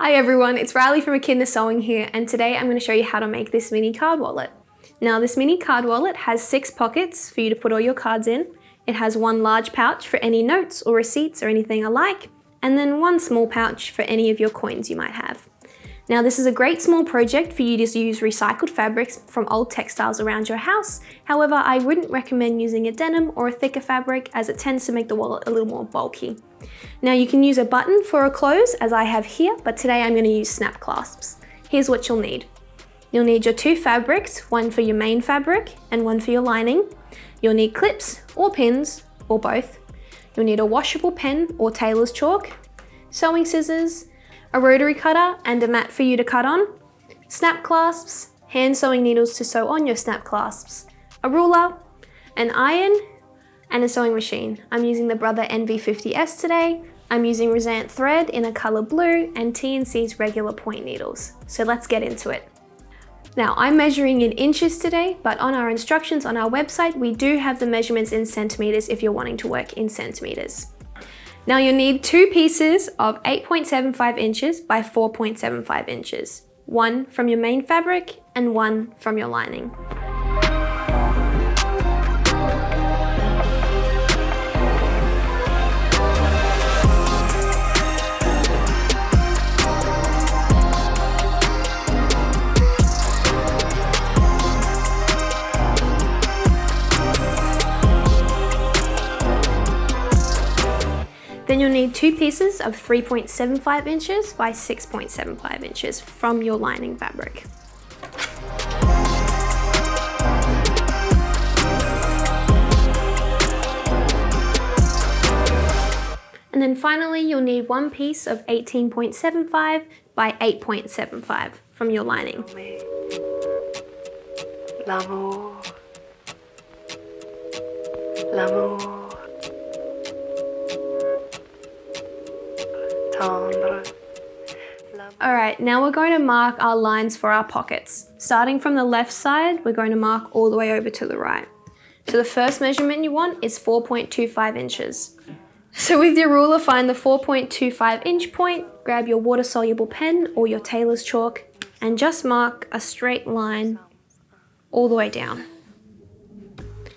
Hi everyone, it's Riley from Echidna Sewing here, and today I'm going to show you how to make this mini card wallet. Now this mini card wallet has 6 pockets for you to put all your cards in. It has one large pouch for any notes or receipts or anything alike, and then one small pouch for any of your coins you might have. Now this is a great small project for you to use recycled fabrics from old textiles around your house. However, I wouldn't recommend using a denim or a thicker fabric as it tends to make the wallet a little more bulky. Now you can use a button for a close as I have here, but today I'm going to use snap clasps. Here's what you'll need. You'll need your 2 fabrics, one for your main fabric and one for your lining. You'll need clips or pins or both. You'll need a washable pen or tailor's chalk, sewing scissors, a rotary cutter and a mat for you to cut on, snap clasps, hand sewing needles to sew on your snap clasps, a ruler, an iron, and a sewing machine. I'm using the Brother NV50S today. I'm using Rasant thread in a color blue and TNC's regular point needles. So let's get into it. Now I'm measuring in inches today, but on our instructions on our website, we do have the measurements in centimeters if you're wanting to work in centimeters. Now you'll need 2 pieces of 8.75 inches by 4.75 inches. One from your main fabric and one from your lining. Then you'll need 2 pieces of 3.75 inches by 6.75 inches from your lining fabric. And then finally, you'll need 1 piece of 18.75 by 8.75 from your lining. L'amour, l'amour. Alright, now we're going to mark our lines for our pockets. Starting from the left side, we're going to mark all the way over to the right. So the first measurement you want is 4.25 inches. So with your ruler, find the 4.25 inch point, grab your water-soluble pen or your tailor's chalk, and just mark a straight line all the way down.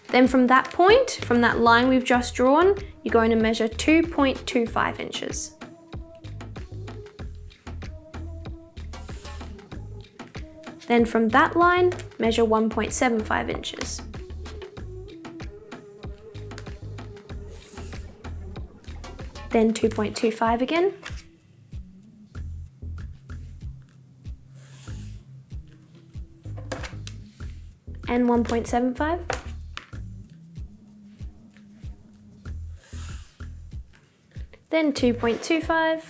Then from that point, from that line we've just drawn, you're going to measure 2.25 inches. Then from that line, measure 1.75 inches. Then 2.25 again. And 1.75. Then 2.25.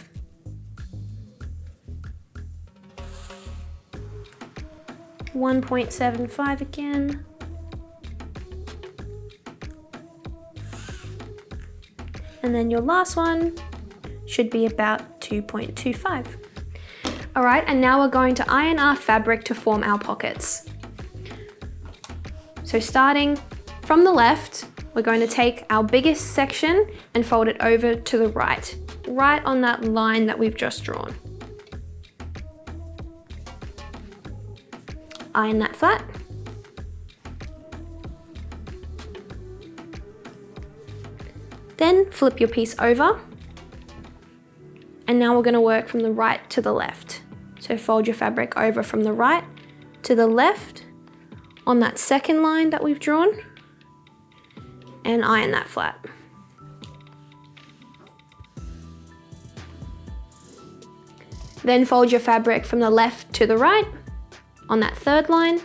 1.75 again. And then your last one should be about 2.25. All right, and now we're going to iron our fabric to form our pockets. So starting from the left, we're going to take our biggest section and fold it over to the right on that line that we've just drawn. Iron that flat. Then flip your piece over. And now we're going to work from the right to the left. So fold your fabric over from the right to the left on that second line that we've drawn and iron that flat. Then fold your fabric from the left to the right on that third line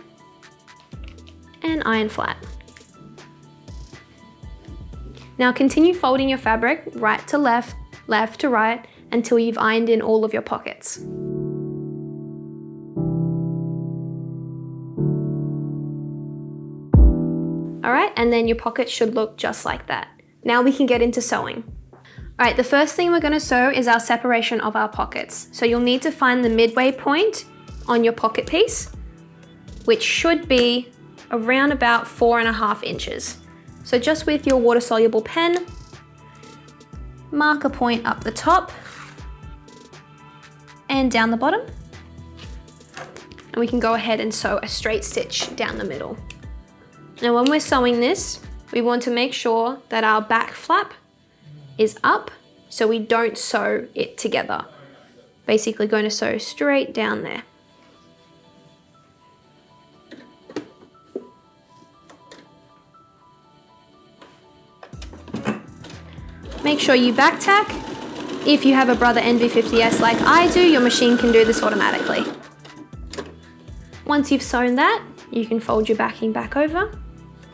and iron flat. Now continue folding your fabric right to left, left to right until you've ironed in all of your pockets. All right, and then your pockets should look just like that. Now we can get into sewing. All right, the first thing we're going to sew is our separation of our pockets. So you'll need to find the midway point on your pocket piece, which should be around about 4.5 inches. So just with your water-soluble pen, mark a point up the top and down the bottom. And we can go ahead and sew a straight stitch down the middle. Now when we're sewing this, we want to make sure that our back flap is up so we don't sew it together. Basically going to sew straight down there. Make sure you back tack. If you have a Brother NV50S like I do, your machine can do this automatically. Once you've sewn that, you can fold your backing back over.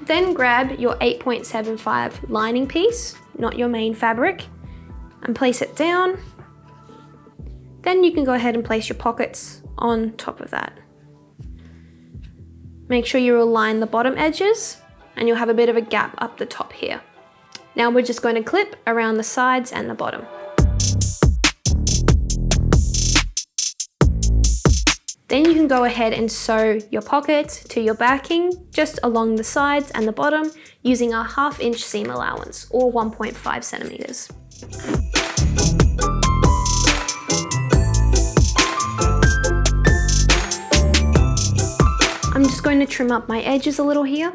Then grab your 8.75 lining piece, not your main fabric, and place it down. Then you can go ahead and place your pockets on top of that. Make sure you align the bottom edges and you'll have a bit of a gap up the top here. Now we're just going to clip around the sides and the bottom. Then you can go ahead and sew your pocket to your backing just along the sides and the bottom using our 1/2 inch seam allowance or 1.5 centimeters. I'm just going to trim up my edges a little here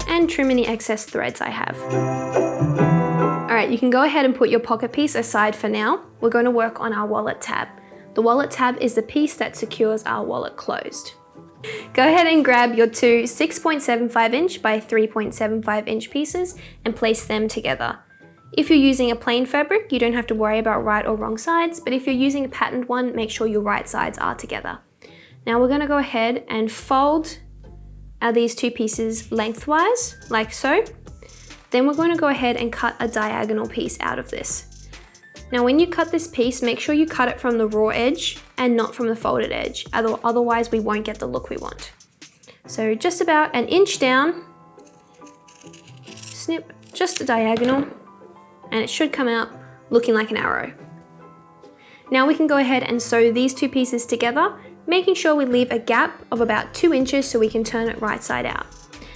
and trim any excess threads I have. All right, you can go ahead and put your pocket piece aside for now. We're going to work on our wallet tab. The wallet tab is the piece that secures our wallet closed. Go ahead and grab your two 6.75 inch by 3.75 inch pieces and place them together. If you're using a plain fabric, you don't have to worry about right or wrong sides, but if you're using a patterned one, make sure your right sides are together. Now we're going to go ahead and fold these two pieces lengthwise, like so. Then we're going to go ahead and cut a diagonal piece out of this. Now when you cut this piece, make sure you cut it from the raw edge and not from the folded edge, otherwise we won't get the look we want. So just about 1 inch down, snip just a diagonal, and it should come out looking like an arrow. Now we can go ahead and sew these two pieces together, making sure we leave a gap of about 2 inches so we can turn it right side out.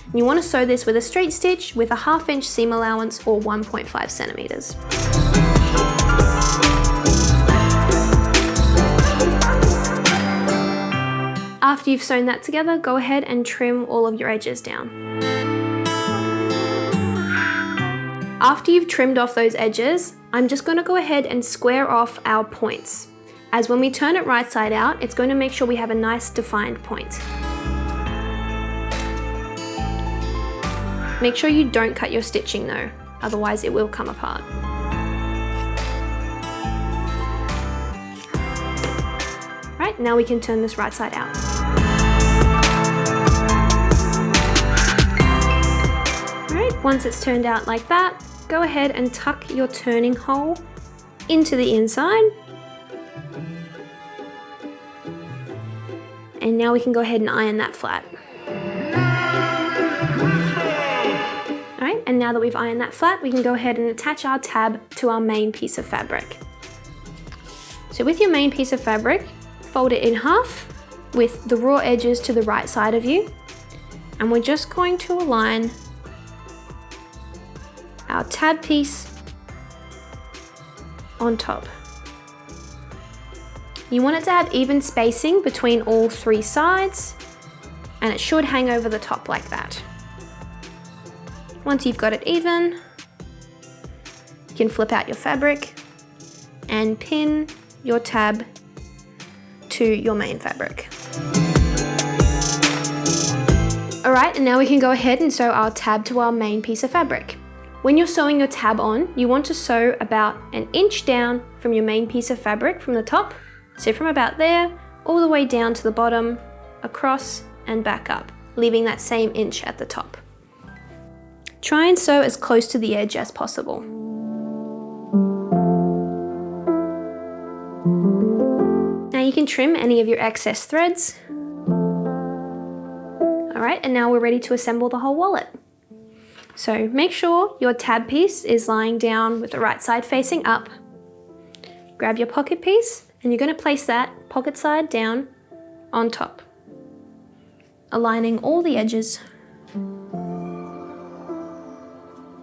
And you want to sew this with a straight stitch with a 1/2 inch seam allowance or 1.5 centimeters. After you've sewn that together, go ahead and trim all of your edges down. After you've trimmed off those edges, I'm just going to go ahead and square off our points, as when we turn it right side out, it's going to make sure we have a nice defined point. Make sure you don't cut your stitching though, otherwise it will come apart. Right, now we can turn this right side out. Alright, once it's turned out like that, go ahead and tuck your turning hole into the inside. And now we can go ahead and iron that flat. Alright, and now that we've ironed that flat, we can go ahead and attach our tab to our main piece of fabric. So with your main piece of fabric, fold it in half with the raw edges to the right side of you. And we're just going to align our tab piece on top. You want it to have even spacing between all 3 sides, and it should hang over the top like that. Once you've got it even, you can flip out your fabric and pin your tab to your main fabric. Alright, and now we can go ahead and sew our tab to our main piece of fabric. When you're sewing your tab on, you want to sew about 1 inch down from your main piece of fabric from the top. So from about there, all the way down to the bottom, across and back up, leaving that same inch at the top. Try and sew as close to the edge as possible. Now you can trim any of your excess threads. Alright, and now we're ready to assemble the whole wallet. So make sure your tab piece is lying down with the right side facing up. Grab your pocket piece and you're going to place that pocket side down on top, aligning all the edges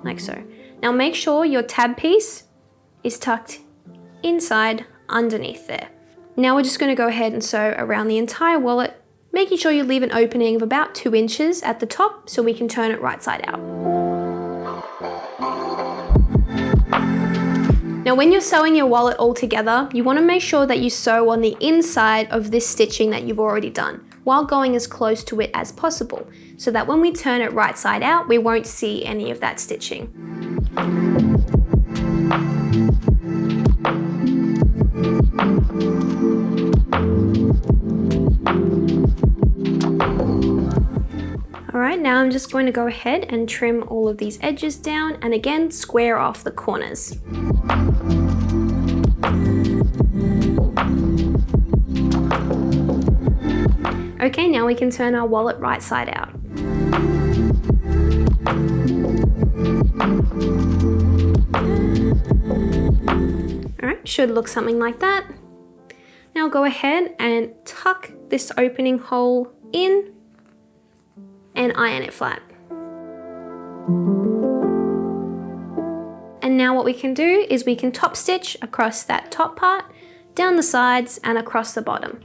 like so. Now make sure your tab piece is tucked inside underneath there. Now we're just going to go ahead and sew around the entire wallet, making sure you leave an opening of about 2 inches at the top so we can turn it right side out. Now when you're sewing your wallet all together, you want to make sure that you sew on the inside of this stitching that you've already done, while going as close to it as possible, so that when we turn it right side out, we won't see any of that stitching. Alright, now I'm just going to go ahead and trim all of these edges down, and again, square off the corners. Okay, now we can turn our wallet right side out. Alright, should look something like that. Now go ahead and tuck this opening hole in and iron it flat. And now what we can do is we can top stitch across that top part, down the sides and across the bottom.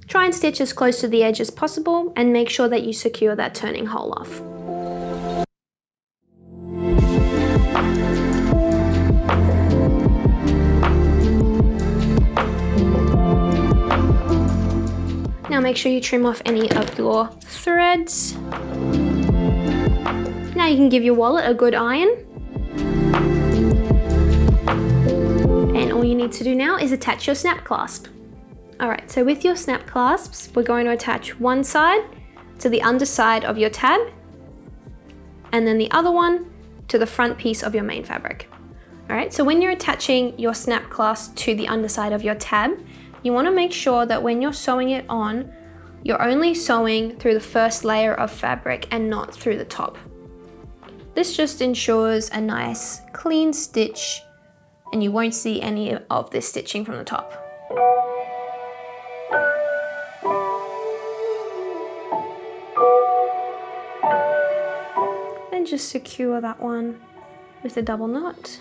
Try and stitch as close to the edge as possible and make sure that you secure that turning hole off. Now make sure you trim off any of your threads. Now you can give your wallet a good iron. And all you need to do now is attach your snap clasp. Alright, so with your snap clasps, we're going to attach one side to the underside of your tab, and then the other one to the front piece of your main fabric. Alright, so when you're attaching your snap clasp to the underside of your tab, you want to make sure that when you're sewing it on, you're only sewing through the first layer of fabric and not through the top. This just ensures a nice clean stitch and you won't see any of this stitching from the top. Then just secure that one with a double knot.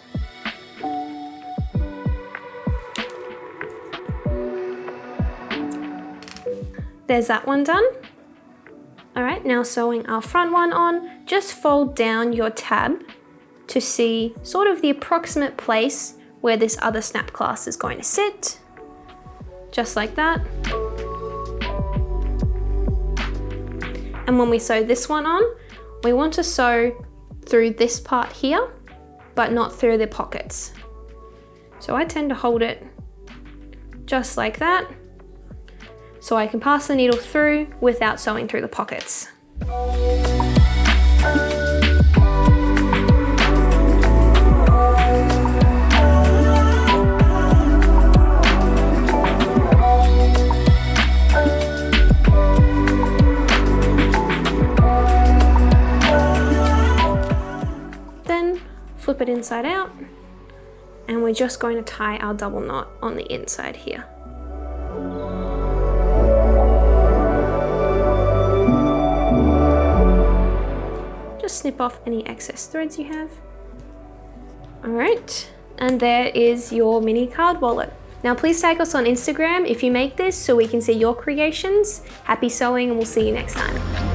There's that one done. Alright, now sewing our front one on, just fold down your tab to see sort of the approximate place where this other snap clasp is going to sit. Just like that. And when we sew this one on, we want to sew through this part here, but not through the pockets. So I tend to hold it just like that, so I can pass the needle through without sewing through the pockets. Then flip it inside out, and we're just going to tie our double knot on the inside here. Just snip off any excess threads you have. Alright, and there is your mini card wallet. Now please tag us on Instagram if you make this so we can see your creations. Happy sewing, and we'll see you next time.